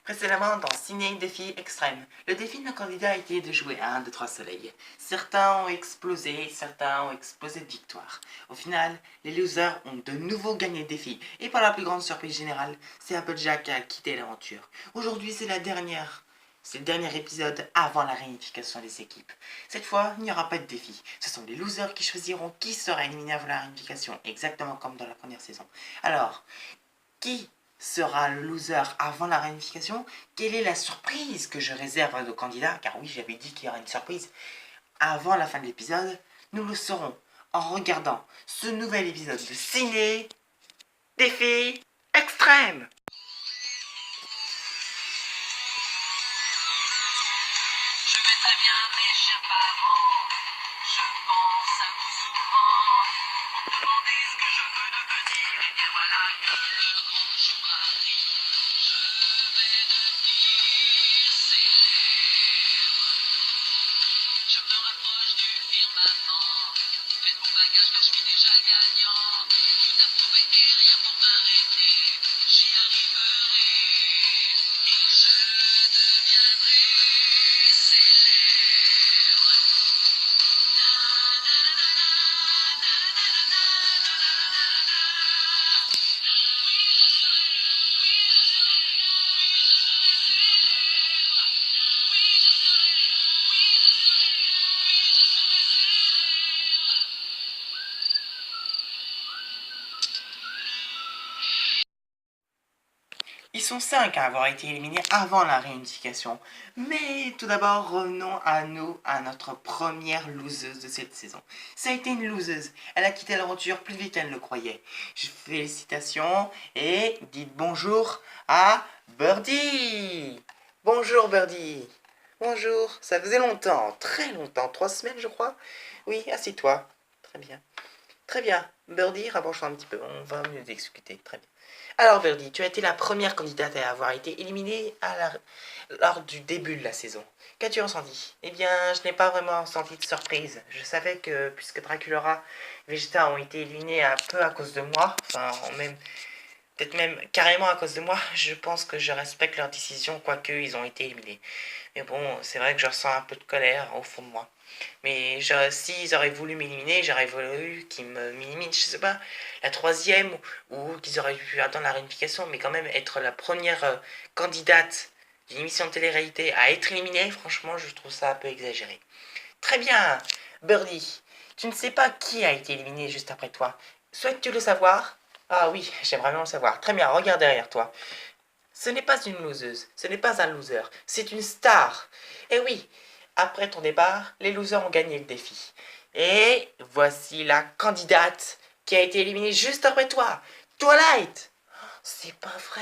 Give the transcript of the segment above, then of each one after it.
Précédemment dans Ciné Défi Extrême, le défi de nos candidats a été de jouer à 1, 2, 3 soleils. Certains ont explosé de victoire. Au final, les losers ont de nouveau gagné le défi. Et par la plus grande surprise générale, c'est Applejack qui a quitté l'aventure. Aujourd'hui, c'est le dernier épisode avant la réunification des équipes. Cette fois, il n'y aura pas de défi. Ce sont les losers qui choisiront qui sera éliminé avant la réunification, exactement comme dans la première saison. Alors, qui sera le loser avant la réunification? Quelle est la surprise que je réserve à nos candidats? Car oui, j'avais dit qu'il y aurait une surprise avant la fin de l'épisode. Nous le saurons en regardant ce nouvel épisode de Ciné Défi Extrême. Je vais très bien, mes chers parents. Je pense à vous souvent. Vous me demandez ce que je veux devenir. Et bien voilà que le grand jour arrive. Je vais devenir célèbre. Je me rapproche du firmament. Faites vos bagages car je suis déjà gagnant. Tout à prouver et rien pour m'arrêter. J'y arriverai. Et je deviendrai célèbre. Ils sont 5 à avoir été éliminés avant la réunification. Mais tout d'abord, revenons à notre première loseuse de cette saison. Ça a été une loseuse. Elle a quitté l'aventure plus vite qu'elle ne le croyait. Félicitations et dites bonjour à Birdie. Bonjour Birdie. Bonjour, ça faisait longtemps, très longtemps, 3 semaines je crois. Oui, assieds-toi. Très bien. Très bien. Birdie, rapproche-toi un petit peu, on va mieux discuter. Très bien. Alors Birdie, tu as été la première candidate à avoir été éliminée lors du début de la saison. Qu'as-tu ressenti? Eh bien, je n'ai pas vraiment ressenti de surprise. Je savais que, puisque Draculaura et Vegeta ont été éliminés un peu à cause de moi, peut-être même carrément à cause de moi, je pense que je respecte leur décision, quoique ils ont été éliminés. Mais bon, c'est vrai que je ressens un peu de colère au fond de moi. Mais s'ils auraient voulu m'éliminer, j'aurais voulu qu'ils m'éliminent, je sais pas, la troisième, ou qu'ils auraient pu attendre la réunification, mais quand même être la première candidate d'une émission de télé-réalité à être éliminée, franchement, je trouve ça un peu exagéré. Très bien, Birdie, tu ne sais pas qui a été éliminé juste après toi. Souhaites-tu le savoir? Ah oui, j'aimerais bien le savoir. Très bien, regarde derrière toi. Ce n'est pas une loseuse, ce n'est pas un loser, c'est une star. Et oui, après ton départ, les losers ont gagné le défi. Et voici la candidate qui a été éliminée juste après toi, Twilight. C'est pas vrai.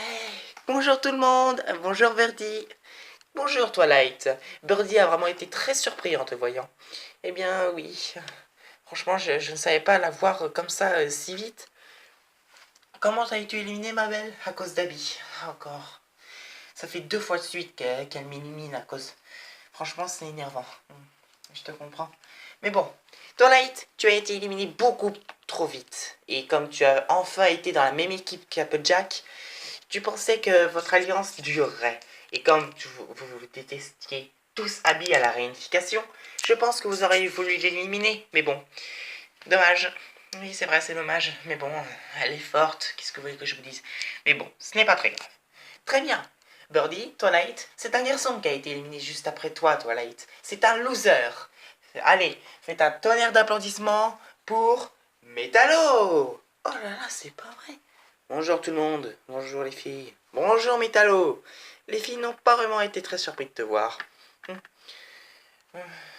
Bonjour tout le monde, bonjour Birdie. Bonjour Twilight. Birdie a vraiment été très surpris en te voyant. Eh bien oui, franchement je ne savais pas la voir comme ça si vite. Comment t'as été éliminée ma belle? À cause d'Abby, encore. Ça fait 2 fois de suite qu'elle m'élimine à cause. Franchement, c'est énervant. Je te comprends. Mais bon, Twilight, tu as été éliminé beaucoup trop vite. Et comme tu as enfin été dans la même équipe qu'Applejack, tu pensais que votre alliance durerait. Et comme vous détestiez tous Abby à la réunification, je pense que vous auriez voulu l'éliminer. Mais bon, dommage. Oui, c'est vrai, c'est dommage. Mais bon, elle est forte. Qu'est-ce que vous voulez que je vous dise? Mais bon, ce n'est pas très grave. Très bien. Birdie, Twilight, c'est un garçon qui a été éliminé juste après toi, Twilight. C'est un loser. Allez, faites un tonnerre d'applaudissements pour Métallo. Oh là là, c'est pas vrai. Bonjour tout le monde. Bonjour les filles. Bonjour Métallo. Les filles n'ont pas vraiment été très surprises de te voir.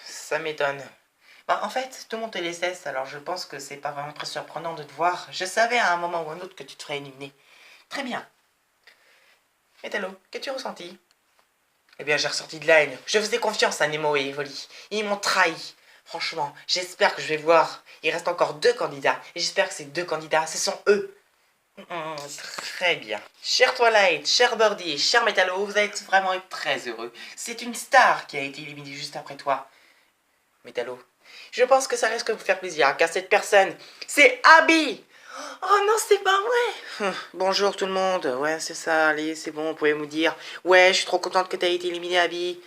Ça m'étonne. Bah, en fait, tout le monde te laissait, alors je pense que c'est pas vraiment très surprenant de te voir. Je savais à un moment ou un autre que tu te ferais éliminer. Très bien. Métallo, qu'as-tu ressenti? Eh bien, j'ai ressenti de la haine. Je faisais confiance à Nemo et Evoli. Ils m'ont trahi. Franchement, j'espère que je vais voir. Il reste encore 2 candidats. Et j'espère que ces 2 candidats, ce sont eux. Très bien. Cher Twilight, cher Birdie, cher Métallo, vous allez vraiment être très heureux. C'est une star qui a été éliminée juste après toi. Métallo, je pense que ça risque de vous faire plaisir, car cette personne, c'est Abby. Oh non, c'est pas vrai. Bonjour tout le monde. Ouais, c'est ça. Allez, c'est bon, vous pouvez me dire. Ouais, je suis trop contente que tu aies été éliminé, Abby.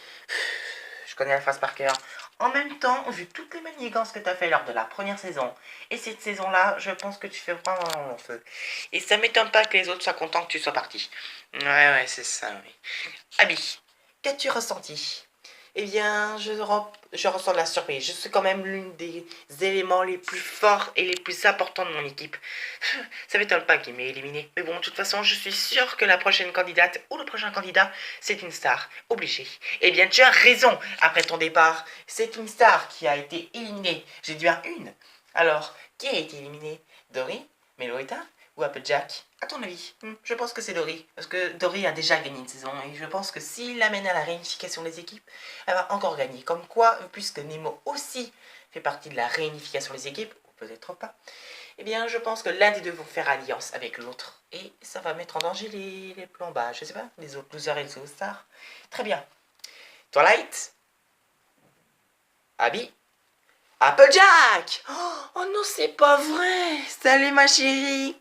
Je connais la phrase par cœur. En même temps, vu toutes les manigances que tu as fait lors de la première saison, et cette saison-là, je pense que tu fais vraiment long feu. Et ça m'étonne pas que les autres soient contents que tu sois parti. Ouais, c'est ça, oui. Abby, qu'as-tu ressenti? Eh bien, je ressens de la surprise. Je suis quand même l'une des éléments les plus forts et les plus importants de mon équipe. Ça m'étonne pas qu'il m'ait éliminé. Mais bon, de toute façon, je suis sûr que la prochaine candidate ou le prochain candidat, c'est une star. Obligé. Eh bien, tu as raison. Après ton départ, c'est une star qui a été éliminée. J'ai dû à une. Alors, qui a été éliminé? Dory? Meloetta? Ou Applejack? À ton avis? Je pense que c'est Dory. Parce que Dory a déjà gagné une saison. Et je pense que s'il l'amène à la réunification des équipes, elle va encore gagner. Comme quoi, puisque Nemo aussi fait partie de la réunification des équipes, ou peut-être pas, eh bien, je pense que l'un des deux vont faire alliance avec l'autre. Et ça va mettre en danger les plans bas, je sais pas, les autres losers et les autres stars. Très bien. Twilight? Abby? Applejack! Oh non, c'est pas vrai! Salut ma chérie!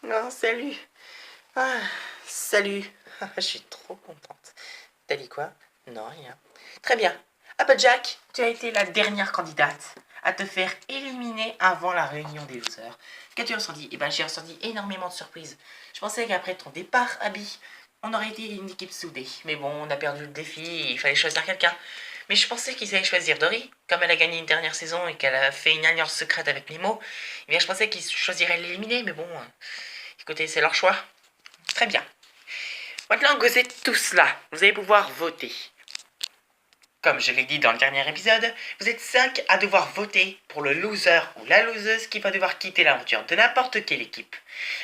Non, salut! Ah, salut! Je suis trop contente. T'as dit quoi? Non, rien. Très bien. Applejack, tu as été la dernière candidate à te faire éliminer avant la réunion des losers. Qu'as-tu ressenti? Eh bien, j'ai ressenti énormément de surprises. Je pensais qu'après ton départ, Abby, on aurait été une équipe soudée. Mais bon, on a perdu le défi et il fallait choisir quelqu'un. Mais je pensais qu'ils allaient choisir Dory. Comme elle a gagné une dernière saison et qu'elle a fait une alliance secrète avec Nemo, eh bien, je pensais qu'ils choisiraient de l'éliminer. Mais bon, écoutez, c'est leur choix. Très bien. Maintenant que vous êtes tous là, vous allez pouvoir voter. Comme je l'ai dit dans le dernier épisode, vous êtes 5 à devoir voter pour le loser ou la loseuse qui va devoir quitter l'aventure de n'importe quelle équipe.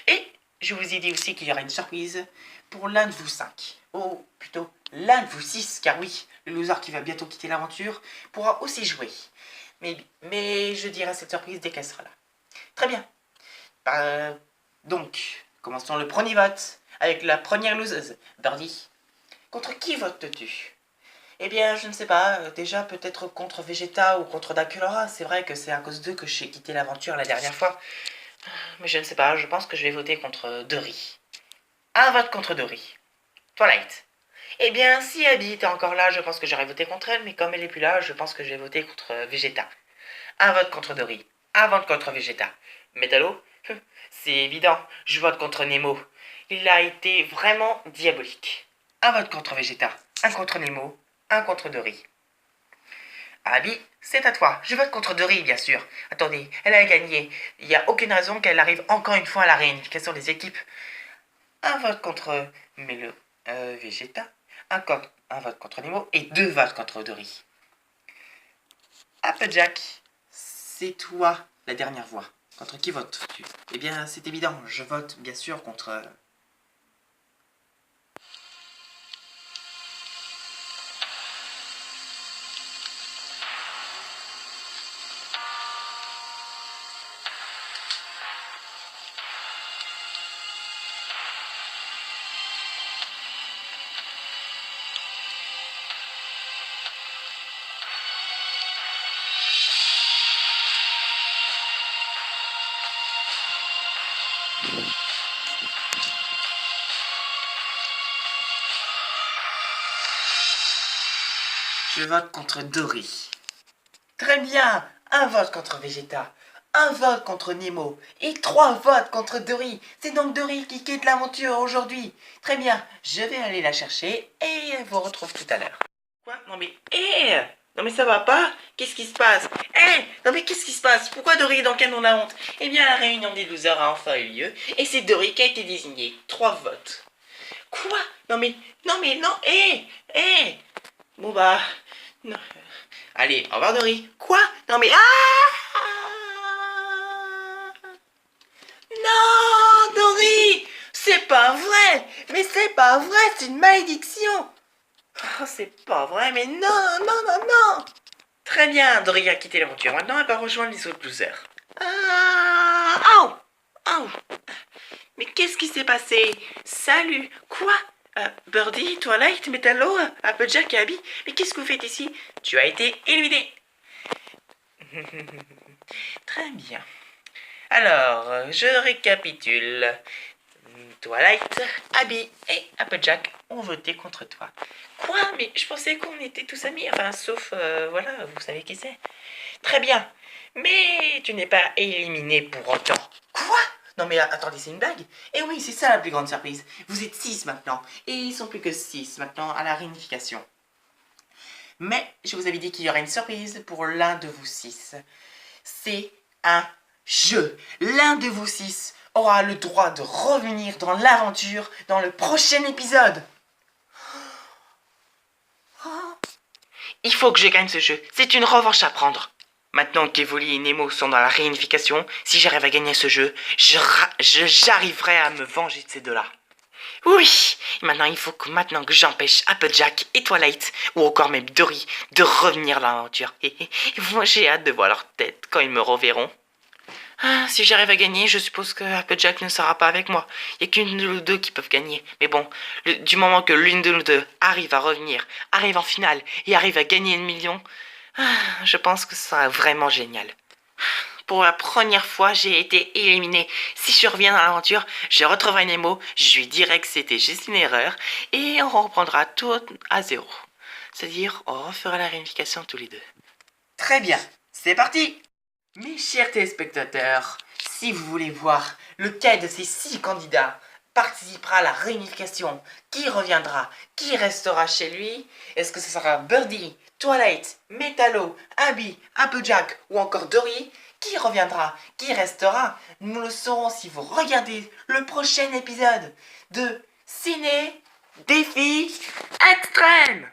Et je vous ai dit aussi qu'il y aura une surprise pour l'un de vous 5. Ou plutôt l'un de vous 6, car oui, le loser qui va bientôt quitter l'aventure pourra aussi jouer. Mais je dirai cette surprise dès qu'elle sera là. Très bien. Donc, commençons le premier vote avec la première loseuse, Birdie. Contre qui votes-tu? Eh bien, je ne sais pas. Déjà, peut-être contre Vegeta ou contre Dakulora. C'est vrai que c'est à cause d'eux que j'ai quitté l'aventure la dernière fois. Mais je ne sais pas. Je pense que je vais voter contre Dory. Un vote contre Dory. Twilight. Eh bien, si Abby était encore là, je pense que j'aurais voté contre elle. Mais comme elle n'est plus là, je pense que je vais voter contre Vegeta. Un vote contre Dory. Un vote contre Vegeta. Métallo? C'est évident. Je vote contre Nemo. Il a été vraiment diabolique. Un vote contre Vegeta. Un contre Nemo. Un contre Dory. Abby, c'est à toi. Je vote contre Dory, bien sûr. Attendez, elle a gagné. Il n'y a aucune raison qu'elle arrive encore une fois à la réunification des équipes. Un vote contre Vegeta, un vote contre Nemo et 2 votes contre Dory. Applejack, c'est toi la dernière voix. Contre qui votes-tu? Eh bien, c'est évident. Je vote bien sûr contre... Je vote contre Dory. Très bien. Un vote contre Vegeta. Un vote contre Nemo. Et 3 votes contre Dory. C'est donc Dory qui quitte l'aventure aujourd'hui. Très bien. Je vais aller la chercher et elle vous retrouve tout à l'heure. Quoi? Non mais... non mais ça va pas? Qu'est-ce qui se passe? Non mais qu'est-ce qui se passe? Pourquoi Dory est dans le canon de la honte? Eh bien, la réunion des losers a enfin eu lieu. Et c'est Dory qui a été désigné. 3 votes. Quoi? Non mais... Non mais non. Bon bah... Non. Allez, au revoir Dory. Quoi? Non mais... Non, Dory! C'est pas vrai! Mais c'est pas vrai, c'est une malédiction! Oh, c'est pas vrai, mais non, non, non, non! Très bien, Dory a quitté l'aventure. Maintenant, elle va rejoindre les autres losers. Au! Au! Mais qu'est-ce qui s'est passé? Salut! Quoi? Birdie, Twilight, Metallo, Applejack et Abby? Mais qu'est-ce que vous faites ici? Tu as été éliminé! Très bien. Alors, je récapitule. Twilight, Abby et Applejack ont voté contre toi. Quoi? Mais je pensais qu'on était tous amis. Enfin, sauf, voilà, vous savez qui c'est. Très bien. Mais tu n'es pas éliminé pour autant. Quoi? Non mais attendez, c'est une blague? Eh oui, c'est ça la plus grande surprise. Vous êtes 6 maintenant. Et ils sont plus que 6 maintenant à la réunification. Mais je vous avais dit qu'il y aurait une surprise pour l'un de vous 6. C'est un jeu. L'un de vous 6 aura le droit de revenir dans l'aventure dans le prochain épisode. Il faut que je gagne ce jeu. C'est une revanche à prendre. Maintenant qu'Evoli et Nemo sont dans la réunification, si j'arrive à gagner ce jeu, j'arriverai à me venger de ces deux-là. Oui, maintenant il faut que j'empêche Applejack et Twilight, ou encore même Dory, de revenir dans l'aventure. Moi j'ai hâte de voir leur tête quand ils me reverront. Ah, si j'arrive à gagner, je suppose que Applejack ne sera pas avec moi. Il n'y a qu'une de nous deux qui peuvent gagner. Mais bon, du moment que l'une de nous deux arrive à revenir, arrive en finale et arrive à gagner 1 million, je pense que ce sera vraiment génial. Pour la première fois, j'ai été éliminé. Si je reviens dans l'aventure, je retrouverai Nemo, je lui dirai que c'était juste une erreur, et on reprendra tout à zéro. C'est-à-dire, on refera la réunification tous les deux. Très bien, c'est parti! Mes chers téléspectateurs, si vous voulez voir lequel de ces 6 candidats participera à la réunification, qui reviendra, qui restera chez lui, est-ce que ce sera Birdie, Twilight, Metallo, Abby, Applejack ou encore Dory? Qui reviendra, qui restera? Nous le saurons si vous regardez le prochain épisode de Ciné Défi Extrême.